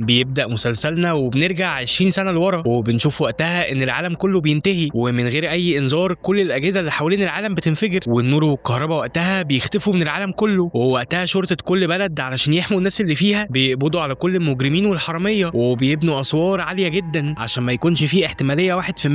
بيبدأ مسلسلنا وبنرجع 20 سنة لورا وبنشوف وقتها إن العالم كله بينتهي ومن غير أي إنذار كل الأجهزة اللي حوالين العالم بتنفجر والنور والكهرباء وقتها بيختفوا من العالم كله. ووقتها شرطة كل بلد علشان يحموا الناس اللي فيها بيقبضوا على كل المجرمين والحرامية وبيبنوا أسوار عالية جدا عشان ما يكونش فيه احتمالية 1%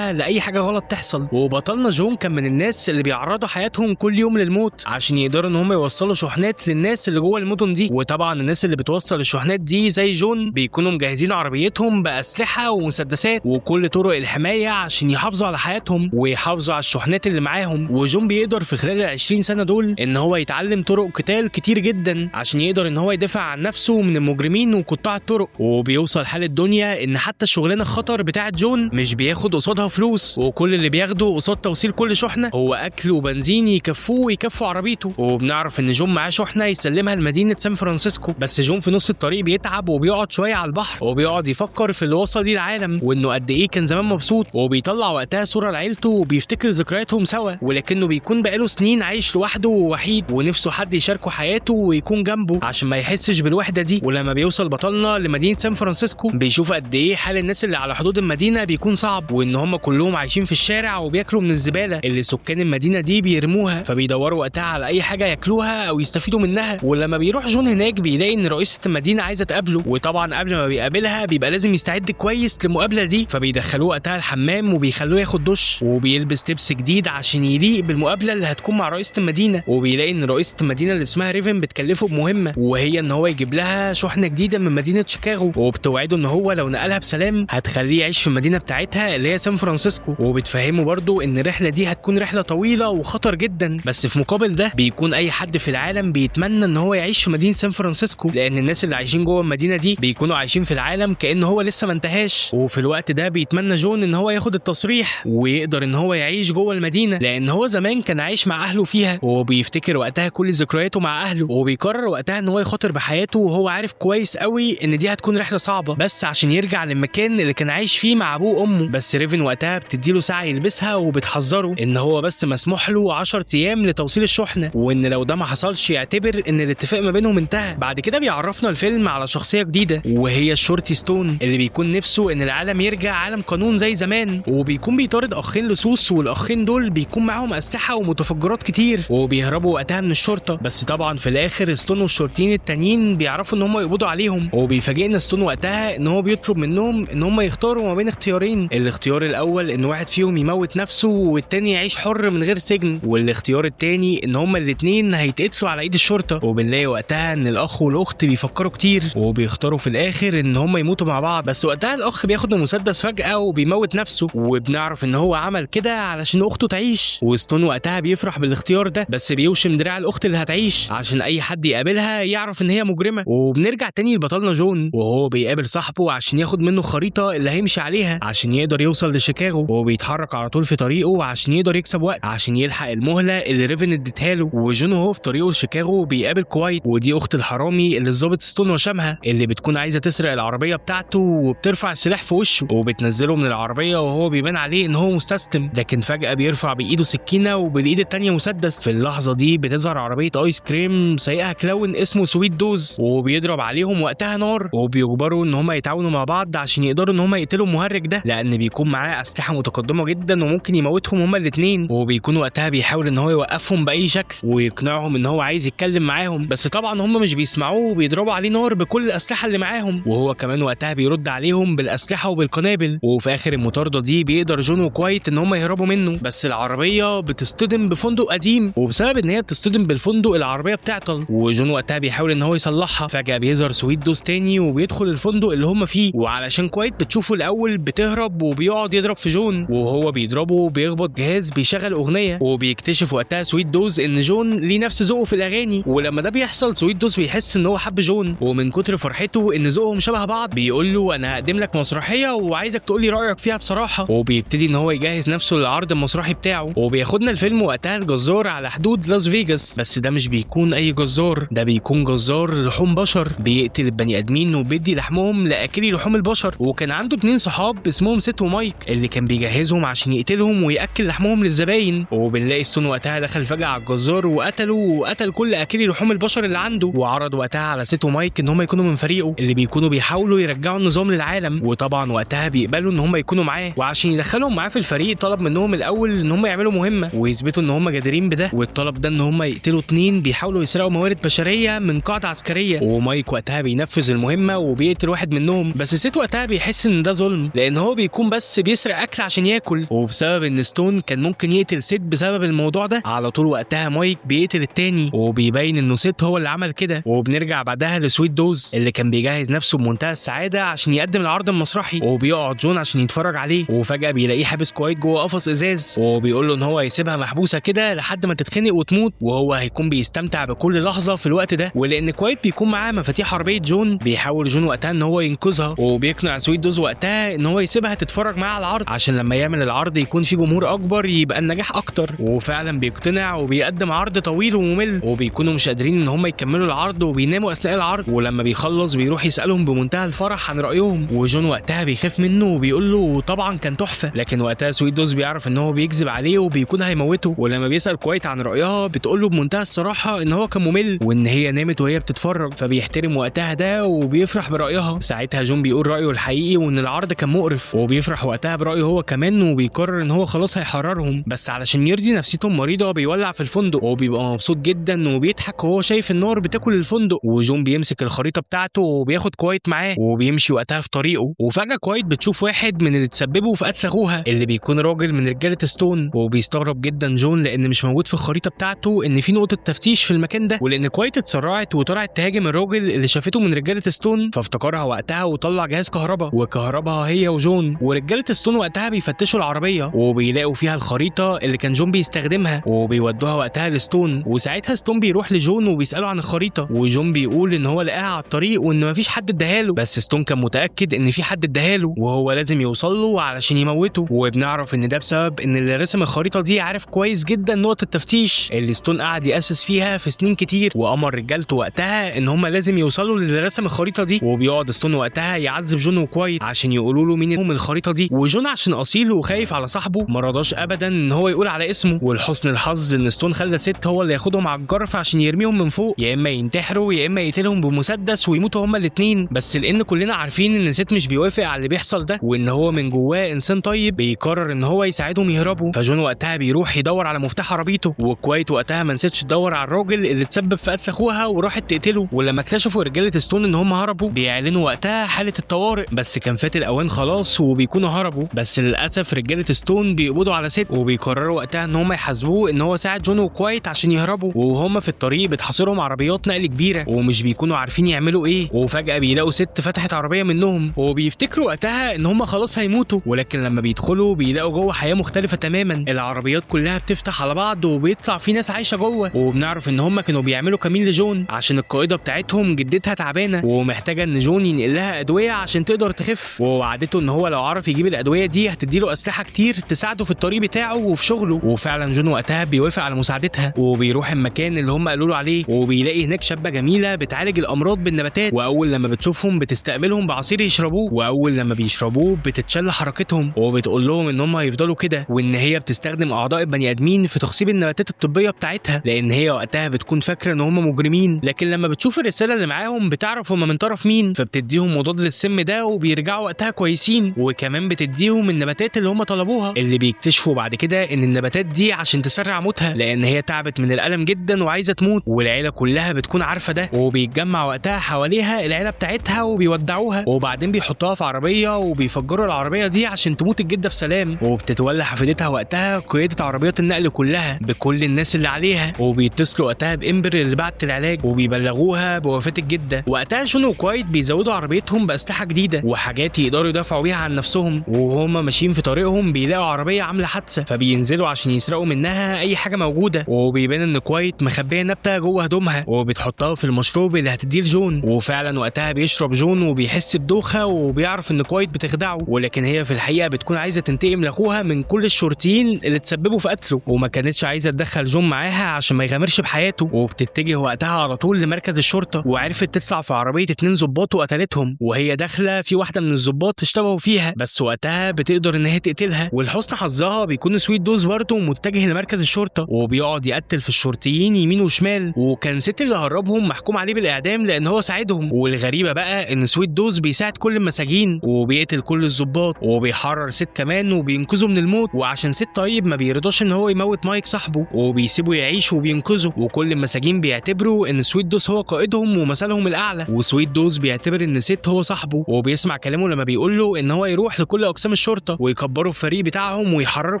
لأي حاجة غلط تحصل. وبطلنا جون كان من الناس اللي بيعرضوا حياتهم كل يوم للموت عشان يقدروا إن هم يوصلوا شحنات للناس اللي جوه المدن دي. وطبعا الناس اللي بتوصل الشحنات دي زي جون بيكونوا مجهزين عربيتهم بأسلحة ومسدسات وكل طرق الحماية عشان يحافظوا على حياتهم ويحافظوا على الشحنات اللي معاهم. وجون بيقدر في خلال 20 سنة دول ان هو يتعلم طرق قتال كتير جدا عشان يقدر ان هو يدافع عن نفسه من المجرمين وقطاع الطرق. وبيوصل حال الدنيا ان حتى الشغلانة خطر بتاعت جون مش بياخد قصادها فلوس وكل اللي بياخده قصاد توصيل كل شحنة هو اكل وبنزين يكفوه ويكفوا عربيته. وبنعرف ان جون معاه شحنة يسلمها لمدينة سان فرانسيسكو بس جون في نص الطريق بيتعب وبيقعد شويه على البحر وبيقعد يفكر في اللي وصل ليه العالم وانه قد ايه كان زمان مبسوط. وبيطلع وقتها صوره لعيلته وبيفتكر ذكرياتهم سوا ولكنه بيكون بقاله سنين عايش لوحده ووحيد ونفسه حد يشاركه حياته ويكون جنبه عشان ما يحسش بالوحده دي. ولما بيوصل بطلنا لمدينه سان فرانسيسكو بيشوف قد ايه حال الناس اللي على حدود المدينه بيكون صعب وان هم كلهم عايشين في الشارع وبياكلوا من الزباله اللي سكان المدينه دي بيرموها فبيدوروا وقتها على اي حاجه ياكلوها او يستفيدوا منها. ولما بيروح جون هناك بيلاقي ان رئيسه المدينه عايزه تقابله وطبعا قبل ما بيقابلها بيبقى لازم يستعد كويس للمقابله دي فبيدخلوه وقتها الحمام وبيخلوه ياخد دش وبيلبس لبس جديد عشان يليق بالمقابله اللي هتكون مع رئيسه المدينه. وبيلاقي ان رئيسه المدينه اللي اسمها ريفن بتكلفه بمهمه وهي ان هو يجيب لها شحنه جديده من مدينه شيكاغو وبتوعده ان هو لو نقلها بسلام هتخليه يعيش في المدينه بتاعتها اللي هي سان فرانسيسكو. وبتفهمه برضو ان الرحله دي هتكون رحله طويله وخطر جدا بس في مقابل ده بيكون اي حد في العالم بيتمنى ان هو يعيش في مدينه سان فرانسيسكو لان الناس اللي عايشين جوه المدينه دي بيكونوا عايشين في العالم كأن هو لسه ما انتهاش. وفي الوقت ده بيتمنى جون ان هو ياخد التصريح ويقدر ان هو يعيش جوه المدينه لان هو زمان كان عايش مع اهله فيها وبيفتكر وقتها كل ذكرياته مع اهله وبيقرر وقتها ان هو يخاطر بحياته وهو عارف كويس قوي ان دي هتكون رحله صعبه بس عشان يرجع للمكان اللي كان عايش فيه مع ابوه وامه. بس ريفن وقتها بتديله ساعه يلبسها وبتحذره ان هو بس مسموح له 10 ايام لتوصيل الشحنه وان لو ده ما حصلش يعتبر ان الاتفاق ما بينهم انتهى. بعد كده بيعرفنا الفيلم على شخصيه جديده وهي الشورتي ستون اللي بيكون نفسه ان العالم يرجع عالم قانون زي زمان وبيكون بيطارد اخين لصوص والاخين دول بيكون معاهم اسلحه ومتفجرات كتير وبيهربوا وقتها من الشرطه. بس طبعا في الاخر ستون والشرطيين التانيين بيعرفوا ان هم يقبضوا عليهم وبيفاجئنا ستون وقتها ان هو بيطلب منهم ان هم يختاروا ما بين اختيارين. الاختيار الاول ان واحد فيهم يموت نفسه والتاني يعيش حر من غير سجن والاختيار التاني ان هم الاثنين هيتقتلوا على ايد الشرطه. وبنلاقي وقتها ان الاخ والاخت بيفكروا كتير وبيختاروا في الاخر ان هم يموتوا مع بعض. بس وقتها الاخ بياخد المسدس فجاه وبيموت نفسه وبنعرف ان هو عمل كده علشان اخته تعيش وستون وقتها بيفرح بالاختيار ده بس بيوشم دراع الاخت اللي هتعيش عشان اي حد يقابلها يعرف ان هي مجرمه. وبنرجع تاني لبطلنا جون وهو بيقابل صاحبه عشان ياخد منه خريطه اللي هيمشي عليها عشان يقدر يوصل لشيكاغو وبيتحرك على طول في طريقه عشان يقدر يكسب وقت عشان يلحق المهله اللي ريفن اديتها له. وجون وهو في طريقه لشيكاغو بيقابل كوايت ودي اخت الحرامي اللي الظابط ستون وشمها اللي بتكون عايزه تسرق العربيه بتاعته وبترفع السلاح في وشه وبتنزله من العربيه وهو بيبان عليه ان هو مستسلم لكن فجاه بيرفع بايده سكينه وبالايد التانيه مسدس. في اللحظه دي بتظهر عربيه ايس كريم سايقها كلاون اسمه سويت دوز وبيضرب عليهم وقتها نار وبيجبروا ان هم يتعاونوا مع بعض عشان يقدروا ان هم يقتلوا المهرج ده لان بيكون معاه اسلحه متقدمه جدا وممكن يموتهم هما الاثنين. وبيكون وقتها بيحاول ان هو يوقفهم باي شكل ويقنعهم ان هو عايز يتكلم معاهم بس طبعا هم مش بيسمعوه وبيضربوا عليه نار بكل الاسلحه اللي معاهم وهو كمان وقتها بيرد عليهم بالاسلحه وبالقنابل. وفي اخر المطارده دي بيقدر جون وكوايت ان هم يهربوا منه بس العربيه بتصطدم بفندق قديم وبسبب ان هي بتصطدم بالفندق العربيه بتعطل وجون وقتها بيحاول ان هو يصلحها. فجاه بيظهر سويت دوز تاني وبيدخل الفندق اللي هم فيه وعلشان كوايت بتشوفه الاول بتهرب وبيقعد يضرب في جون وهو بيضربه بيخبط جهاز بيشغل اغنيه وبيكتشف وقتها سويت دوز ان جون ليه نفس ذوقه في الاغاني. ولما ده بيحصل سويت دوز بيحس ان هو حب جون ومن كتر فرحته ان ذوقهم شبه بعض بيقول له انا هقدم لك مسرحيه وعايزك تقول لي رايك فيها بصراحه. وبيبتدي ان هو يجهز نفسه للعرض المسرحي بتاعه وبياخدنا الفيلم وقتها الجزار على حدود لاس فيجاس بس ده مش بيكون اي جزار ده بيكون جزار لحوم بشر بيقتل البني ادمين وبيدي لحمهم لاكلي لحوم البشر. وكان عنده 2 صحاب اسمهم سيت ومايك اللي كان بيجهزهم عشان يقتلهم وياكل لحمهم للزباين. وبنلاقي ستون وقتها دخل فجاه على الجزار وقتل كل اكلي لحوم البشر اللي عنده وعرض وقتها على سيت ومايك ان هم يكونوا من فريقه. اللي بيكونوا بيحاولوا يرجعوا النظام للعالم، وطبعا وقتها بيقبلوا ان هم يكونوا معاه، وعشان يدخلهم معاه في الفريق طلب منهم الاول ان هم يعملوا مهمه ويثبتوا ان هم جادرين بده، والطلب ده ان هم يقتلوا 2 بيحاولوا يسرقوا موارد بشريه من قاعده عسكريه. ومايك وقتها بينفذ المهمه وبيقتل واحد منهم، بس سيت وقتها بيحس ان ده ظلم لان هو بيكون بس بيسرق اكل عشان ياكل، وبسبب ان ستون كان ممكن يقتل سيت بسبب الموضوع ده على طول وقتها مايك بيقتل التاني، وبيبين انه سيت هو اللي عمل كده. وبنرجع بعدها لسويت دوز اللي كان بيجهز نفسه بمنتهى السعاده عشان يقدم العرض المسرحي، وبيقعد جون عشان يتفرج عليه، وفجاه بيلاقيه حابس كوايت جوه قفص ازاز، وبيقول له ان هو هيسيبها محبوسه كده لحد ما تتخنق وتموت، وهو هيكون بيستمتع بكل لحظه في الوقت ده. ولان كوايت بيكون معاه مفاتيح عربيه جون، بيحاول جون وقتها ان هو ينقذها، وبيقنع سويت دوز وقتها ان هو يسيبها تتفرج معاه على العرض عشان لما يعمل العرض يكون في جمهور اكبر يبقى النجاح اكتر. وفعلا بيقتنع وبيقدم عرض طويل وممل، وبيكونوا مش قادرين ان هم يكملوا العرض وبيناموا اثناء العرض، ولما بيخلص بيروح يسالهم بمنتهى الفرح عن رايهم، وجون وقتها بيخاف منه وبيقول له طبعا كان تحفه، لكن وقتها سويت دوز بيعرف ان هو بيكذب عليه وبيكون هيموته. ولما بيسال كوايت عن رايها بتقول له بمنتهى الصراحه ان هو كان ممل وان هي نامت وهي بتتفرج، فبيحترم وقتها ده وبيفرح برايها. ساعتها جون بيقول رايه الحقيقي وان العرض كان مقرف، وبيفرح وقتها برايه هو كمان، وبيقرر ان هو خلاص هيحررهم، بس علشان يرضي نفسيته المريضه بيولع في الفندق، وبيبقى مبسوط جدا وبيضحك وهو شايف النار بتاكل الفندق. وجون بيمسك الخريطه بتاعته وبياخد كوايت معاه وبيمشي وقتها في طريقه، وفجاه كوايت بتشوف واحد من اللي تسببوا في قتل اخوها اللي بيكون راجل من رجاله ستون، وبيستغرب جدا جون لان مش موجود في الخريطه بتاعته ان في نقطه تفتيش في المكان ده، ولان كوايت اتسرعت وطلعت تهاجم الراجل اللي شافته من رجاله ستون، فافتكرها وقتها وطلع جهاز كهرباء وكهربها هي وجون. ورجاله ستون وقتها بيفتشوا العربيه وبيلاقوا فيها الخريطه اللي كان جون بيستخدمها، وبيودوها وقتها لستون، وساعتها ستون بيروح لجون وبيساله عن الخريطه، وجون بيقول ان هو لقاها على الطريق وان مفيش حد اداها له، بس ستون كان متاكد ان في حد اداها له وهو لازم يوصل له علشان يموته. وبنعرف ان ده بسبب ان اللي رسم الخريطه دي عارف كويس جدا نقطه التفتيش اللي ستون قعد ياسس فيها في سنين كتير، وامر رجالته وقتها ان هم لازم يوصلوا للي رسم الخريطه دي. وبيقعد ستون وقتها يعذب جون وكوايت عشان يقولوا له مين هم الخريطه دي، وجون عشان اصيل وخايف على صاحبه ما رضاش ابدا ان هو يقول على اسمه. ولحسن الحظ ان ستون خلى ست هو اللي ياخدهم على الجرف عشان يرميهم من فوق، يا اما ينتحروا يا اما يقتلهم بمسدس ويموتوا هما الاثنين، بس لان كلنا عارفين ان ست مش بيوافق على اللي بيحصل ده وان هو من جواه انسان طيب بيقرر ان هو يساعدهم يهربوا. فجون وقتها بيروح يدور على مفتاح عربيته، وكوايت وقتها ما نسيتش تدور على الراجل اللي تسبب في قتل اخوها وراحت تقتله. ولما اكتشفوا رجاله ستون ان هم هربوا بيعلنوا وقتها حاله الطوارئ، بس كان فات الاوان خلاص وبيكونوا هربوا، بس للاسف رجاله ستون بيقبضوا على ست وبيقرروا وقتها ان هم يحاسبوه ان هو ساعد جون وكوايت عشان يهربوا. وهم في الطريق بتحاصرهم عربيات نقل كبيره ومش بيكونوا عارفين يعملوا ايه، وفجاه بيلاقوا ست فتحت عربيه منهم وبيفتكروا وقتها ان هم خلاص هيموتوا، ولكن لما بيدخلوا بيلاقوا جوه حياه مختلفه تماما، العربيات كلها بتفتح على بعض وبيطلع في ناس عايشه جوه، وبنعرف ان هم كانوا بيعملوا كمين لجون عشان القائده بتاعتهم جدتها تعبانه ومحتاجه ان جون ينقل لها ادويه عشان تقدر تخف، ووعدته ان هو لو عرف يجيب الادويه دي هتديله اسلحه كتير تساعده في الطريق بتاعه وفي شغله. وفعلا جون وقتها بيوافق على مساعدتها وبيروح المكان اللي هم قالوا له عليه، وبيلاقي هناك شابه جميله بتعالج الامراض بالنباتات، واول لما بتشوفهم بتستقبلهم بعصير يشربوه، واول لما بيشربوه بتتشل حركتهم وبتقول لهم ان هم هيفضلوا كده وان هي بتستخدم اعضاء البني ادمين في تخصيب النباتات الطبيه بتاعتها لان هي وقتها بتكون فاكره ان هم مجرمين، لكن لما بتشوف الرساله اللي معاهم بتعرف هم من طرف مين، فبتديهم مضاد للسم ده وبيرجعوا وقتها كويسين، وكمان بتديهم النباتات اللي هم طلبوها، اللي بيكتشفوا بعد كده ان النباتات دي عشان تسرع موتها لان هي تعبت من الالم جدا وعايزه تموت، والعيله كلها بتكون عارفه ده وبيتجمع وقتها حواليها العيله بتاعتها وبيودعوها، وبعدين بيحطوها في عربيه وبيفجروا العربيه دي عشان تموت الجده في سلام، وبتتولى حفيدتها وقتها قياده عربيات النقل كلها بكل الناس اللي عليها، وبيتصلوا وقتها بامبر اللي بعت العلاج وبيبلغوها بوفاه الجده. وقتها جون وكوايت بيزودوا عربيتهم باسلحه جديده وحاجات يقدروا يدافعوا بيها عن نفسهم، وهم ماشيين في طريقهم بيلاقوا عربيه عامله حادثه فبينزلوا عشان يسرقوا منها اي حاجه موجوده، وبيبان ان كوايت مخبيه نبته جوه هدومها وبتحطها في المشروب اللي هتديه لجون، وفعلا وقتها بيشرب جون وبيحس بدوخه وبيعرف ان كوايت بتخدعه، ولكن هي في الحقيقه بتكون عايزه تنتقم لاخوها من كل الشرطيين اللي تسببوا في قتله، وما كانتش عايزه تدخل جون معاها عشان ما يغامرش بحياته، وبتتجه وقتها على طول لمركز الشرطه وعرفت تطلع في عربيه 2 ضباط وقتلتهم، وهي داخله في واحده من الضباط اشتبهوا فيها بس وقتها بتقدر ان هي تقتلها، ولحسن حظها بيكون سويت دوز برضه متجه لمركز الشرطه وبيقعد يقتل في الشرطيين يمين وشمال، وكان ست اللي هربهم محكوم عليه بالاعدام لان هو ساعدهم، والغريبه بقى ان سويت دوز بيساعد كل المساجين وبيقتل كل الضباط وبيحرر سيت كمان وبينقذه من الموت، وعشان سيت طيب ما بيرضاش ان هو يموت مايك صاحبه وبيسيبه يعيش وبينقذه، وكل المساجين بيعتبروا ان سويت دوز هو قائدهم ومثلهم الاعلى، وسويت دوز بيعتبر ان سيت هو صاحبه وبيسمع كلامه لما بيقول له ان هو يروح لكل اقسام الشرطه ويكبروا الفريق بتاعهم ويحرروا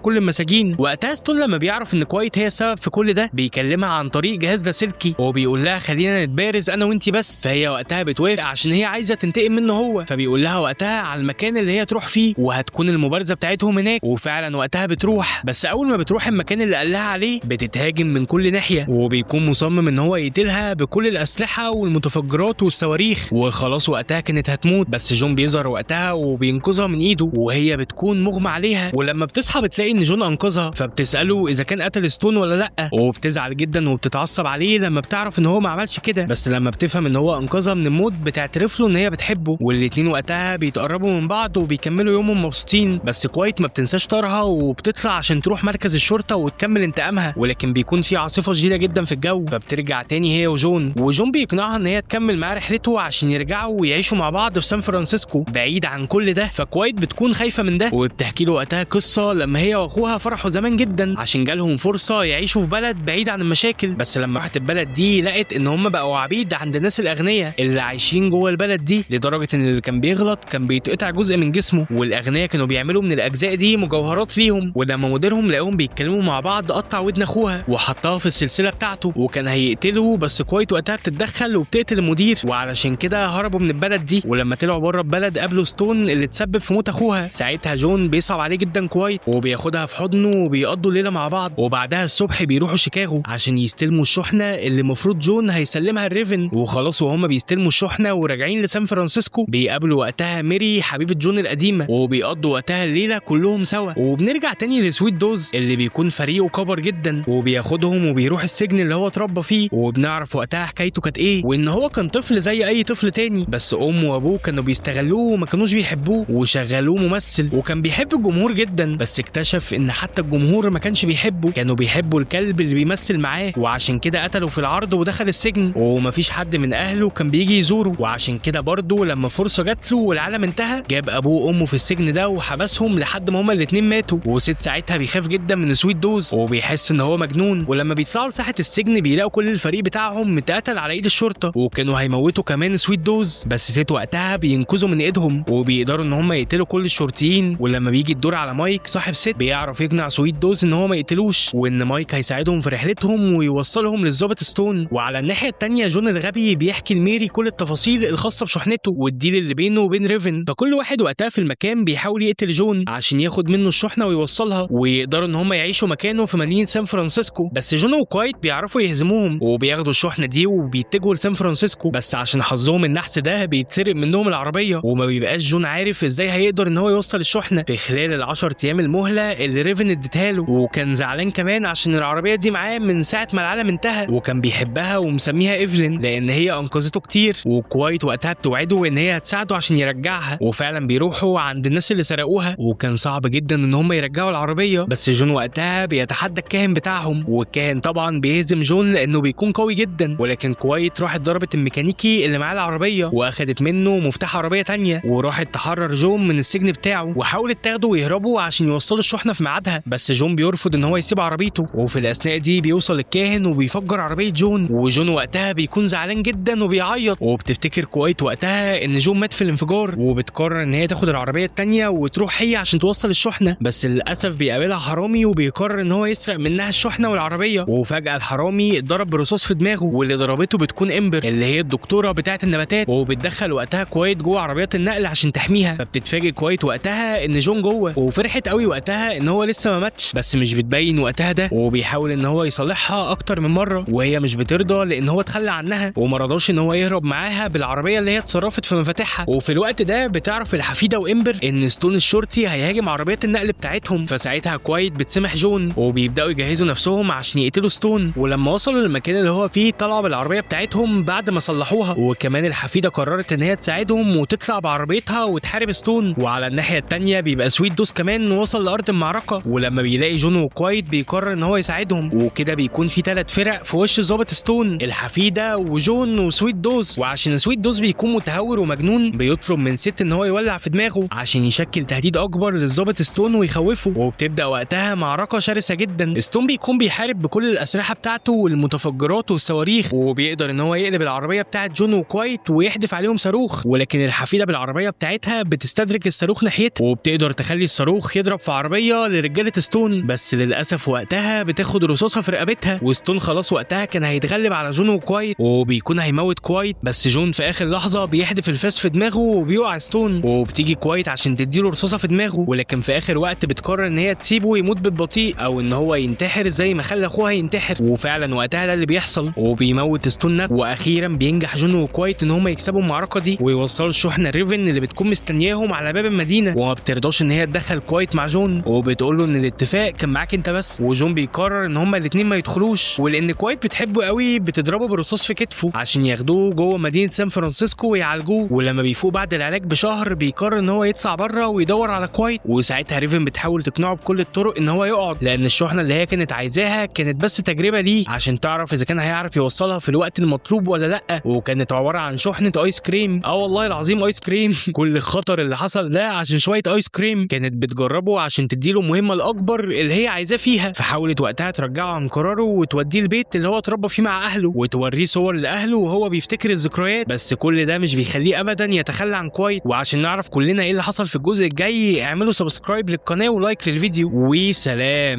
كل المساجين. وقتها ستون لما بيعرف ان كوايت هي السبب في كل ده بيكلمها عن طريق جهاز لاسلكي وبيقول لها خلينا نتبارز انا وانتي بس، فهي وقتها بتوافق عشان هي عايزه تنتقم منه هو، فبيقول لها وقتها على المكان اللي هي تروح فيه وهتكون المبارزه بتاعتهم هناك، وفعلا وقتها بتروح. بس اول ما بتروح المكان اللي قال لها عليه بتتهاجم من كل ناحيه وبيكون مصمم ان هو يقتلها بكل الاسلحه والمتفجرات والصواريخ، وخلاص وقتها كانت هتموت، بس جون بيظهر وقتها وبينقذها من ايده وهي بتكون مغمى عليها، ولما بتصحى بتلاقي ان جون انقذها فبتساله اذا كان قتل ستون ولا لا، وبتزعل جدا وبتتعصب عليه لما بتعرف ان هو ما عملش كده، بس لما بتفهم ان هو انقذها من الموت بتعترف له ان هي بتحبه، والاتنين وقتها بيتقربوا من بعض وبيكملوا يومهم مبسوطين. بس كوايت ما بتنساش طارها وبتطلع عشان تروح مركز الشرطه وتكمل انتقامها، ولكن بيكون في عاصفه شديده جدا في الجو فبترجع تاني هي وجون بيقنعها ان هي تكمل معاه رحلته عشان يرجعوا ويعيشوا مع بعض في سان فرانسيسكو بعيد عن كل ده، فكوايت بتكون خايفه من ده وبتحكي له وقتها قصه لما هي واخوها فرحوا زمان جدا عشان جالهم فرصه يعيشوا في بلد بعيد عن المشاكل، بس لما راحت البلد دي لقت ان هم بقوا عبيد عند الناس الاغنياء اللي عايشين جوه البلد دي، لدرجه ان اللي كان بيغلط كان بيتقطع جزء من جسمه، والاغنياء كانوا بيعملوا من الاجزاء دي مجوهرات ليهم، ولما مديرهم لقاهم بيتكلموا مع بعض قطع ودن اخوها وحطها في السلسله بتاعته وكان هيقتله، بس كوايت وقتها بتتدخل وبتقتل المدير، وعلشان كده هربوا من البلد دي، ولما طلعوا بره البلد قابلوا ستون اللي تسبب في موت اخوها، ساعتها جون بيصعب عليه جدا كوايت وبياخدها في حضنه وبيقضوا الليله مع بعض، وبعدها الصبح بيروحوا شيكاغو عشان يستلموا الشحنه اللي المفروض جون هيسلمها الريفن، وخلاص وهم بيستلموا الشحنه وراجعين لسان فرانسيسكو بيقابلوا وقتها ميري حبيبه جون القديمه وبيقضوا وقتها الليله كلهم سوا، وبنرجع تاني لسويت دوز اللي بيكون فريقه كبر جدا وبياخدهم وبيروح السجن اللي هو اتربى فيه، وبنعرف وقتها حكايته كانت ايه، وان هو كان طفل زي اي طفل تاني، بس امه وابوه كانوا بيستغلوه وما كانوش بيحبوه وشغلوه ممثل، وكان بيحب الجمهور جدا، بس اكتشف ان حتى الجمهور ما كانش بيحبه، كانوا بيحبوا الكلب اللي بيمثل معاه، وعشان كده قتله في العرض ودخل السجن ومفيش حد من اهله كان بيجي يزوره، وعشان كده برضه لما فرصه جات له والعالم انتهى جاب ابوه وامه في السجن ده وحبسهم لحد ما هما الاتنين ماتوا، وسيد ساعتها بيخاف جدا من سويت دوز وبيحس ان هو مجنون، ولما بيطلعوا لساحه السجن بيلاقوا كل الفريق بتاعهم متقتل على ايد الشرطه وكانوا هيموتوا كمان سويت دوز، بس سيد وقتها بينقذوا من ايدهم وبيقدروا ان هم يقتلوا كل الشرطيين، ولما بيجي الدور على مايك صاحب سيد بيعرف يقنع سويت دوز ان هو ما يقتلوش وان مايك هيساعدهم في رحلتهم ويوصلهم للظابط ستون، وعلى الناحيه الثانيه جون الغبي بيحكي لميري كل التفاصيل الخاصه بشحنته والديل اللي بينه وبين ريفن، فكل واحد وقتها في المكان بيحاول يقتل جون عشان ياخد منه الشحنه ويوصلها ويقدروا ان هم يعيشوا مكانه في مدينه سان فرانسيسكو، بس جون وكوايت بيعرفوا يهزموهم وبياخدوا الشحنه دي وبيتجهوا لسان فرانسيسكو، بس عشان حظهم النحس ده بيتسرق منهم العربيه وما بيبقاش جون عارف ازاي هيقدر ان هو يوصل الشحنه في خلال ال10 ايام المهله اللي ريفن اديتها له، وكان زعلان كمان عشان العربيه دي معاه من ساعه ما العالم انتهى، وكان بيحبها ومسميها ايفلين لان هي انقذته كتير، وكوايت وقتها بتوعده ان هي هتساعده عشان يرجعها، وفعلا بيروحوا عند الناس اللي سرقوها وكان صعب جدا ان هم يرجعوا العربيه، بس جون وقتها بيتحدى الكاهن بتاعهم والكاهن طبعا بيهزم جون لانه بيكون قوي جدا، ولكن كوايت راحت ضربت الميكانيكي اللي معاه العربيه واخدت منه مفتاح عربيه تانية وراحت تحرر جون من السجن بتاعه وحاولت تاخده ويهربوا عشان يوصلوا الشحنه في ميعادها، بس جون بيرفض ان هو يسيب عربيته، وفي الاثناء دي بيوصل الكاهن وبيفجر عربيه جون، وجون وقتها بيكون زعلان جدا وبيعيط، وبتفتكر كوايت وقتها ان جون مات في الانفجار وبتقرر ان هي تاخد العربيه التانية وتروح هي عشان توصل الشحنه، بس للاسف بيقابلها حرامي وبيقرر ان هو يسرق منها الشحنه والعربيه، وفجاه الحرامي اتضرب برصاص في دماغه واللي ضربته بتكون امبر اللي هي الدكتوره بتاعه النباتات، وبتدخل وقتها كوايت جوه عربيات النقل عشان تحميها، فبتتفاجئ كوايت وقتها ان جون جوه وفرحت قوي وقتها ان هو لسه ما ماتش، بس مش بتبين وقتها ده، وبيحاول ان هو يصالحها اكتر من مره وهي مش بترضى لان هو اتخلى عنها وما رضاش ان هو يهرب معاها بالعربيه اللي هي اتصرفت في مفاتيحها، وفي الوقت ده بتعرف الحفيده وامبر ان ستون الشرطي هيهاجم عربيات النقل بتاعتهم، فساعتها كوايت بتسمح جون وبيبداوا يجهزوا نفسهم عشان يقتلوا ستون، ولما وصلوا للمكان اللي هو فيه طلعوا بالعربيه بتاعتهم بعد ما صلحوها، وكمان الحفيده قررت ان هي تساعدهم وتطلع بعربيتها وتحارب ستون، وعلى الناحيه الثانيه بيبقى سويت دوز كمان وصل لارض المعركه، ولما بيلاقي جون وكوايت بيقرر ان هو يساعدهم، وكده بيكون في 3 فرق في وش ظابط ستون، الحفيده وجون وسويت دوز، وعشان سويت دوز بيكون متهور ومجنون بيطلب من ست ان هو يولع في دماغه عشان يشكل تهديد اكبر للظابط ستون ويخوفه. وبتبدا وقتها معركه شرسه جدا. ستون بيكون بيحارب بكل الاسلحه بتاعته والمتفجرات والصواريخ، وبيقدر ان هو يقلب العربيه بتاعه جون وكوايت ويحدف عليهم صاروخ، ولكن الحفيده بالعربيه بتاعتها بتستدرك الصاروخ ناحيته وبتقدر تخلي الصاروخ يضرب في عربيه لرجاله ستون، بس للاسف وقتها بتاخد رصاصه في رقبتها. وستون خلاص وقتها كان هيتغلب على جون وكوايت وبيكون هيموت كوايت، بس جون في اخر لحظه بيحدف الفاس في دماغه وبيقع ستون، وبتيجي كوايت عشان تديله رصاصه في دماغه، ولكن في اخر وقت بتقرر ان هي تسيبه يموت بالبطيء او ان هو ينتحر زي ما خلى اخوها ينتحر. وفعلا وقتها ده اللي بيحصل وبيموت ستون. واخيرا بينجح جون وكوايت ان هم يكسبوا المعركه دي ويوصلوا الشحنه ريفن اللي بتكون مستنياهم على باب المدينه، وما بترضاش ان هي تدخل كوايت مع جون وبتقول له ان الاتفاق كان معاك انت بس. وجون بيقرر ان هما الاثنين ما يدخلوش، ولان كوايت بتحبه قوي بتضربه بالرصاص في كتفه عشان ياخدوه جوه مدينه سان فرانسيسكو ويعالجوه. ولما بيفوق بعد العلاج بشهر بيقرر ان هو يطلع بره ويدور على كوايت، وساعتها ريفن بتحاول تقنعه بكل الطرق ان هو يقعد، لان الشحنه اللي هي كانت عايزاها كانت بس تجربه ليه عشان تعرف اذا كان هيعرف يوصلها في الوقت المطلوب ولا لا، وكانت عباره عن شحنه ايس كريم. والله العظيم ايس كريم. كل الخطر اللي حصل ده عشان شويه ايس كريم كانت بتجربه عشان تديله المهمه الاكبر اللي هي عايزاه فيها. فحاولت وقتها ترجعه عن قراره وتوديه البيت اللي هو اتربى فيه مع اهله وتوريه صور لاهله وهو بيفتكر الذكريات، بس كل ده مش بيخليه ابدا يتخلى عن كوايت. وعشان نعرف كلنا ايه اللي حصل في الجزء الجاي اعملوا سبسكرايب للقناه ولايك للفيديو، وسلام.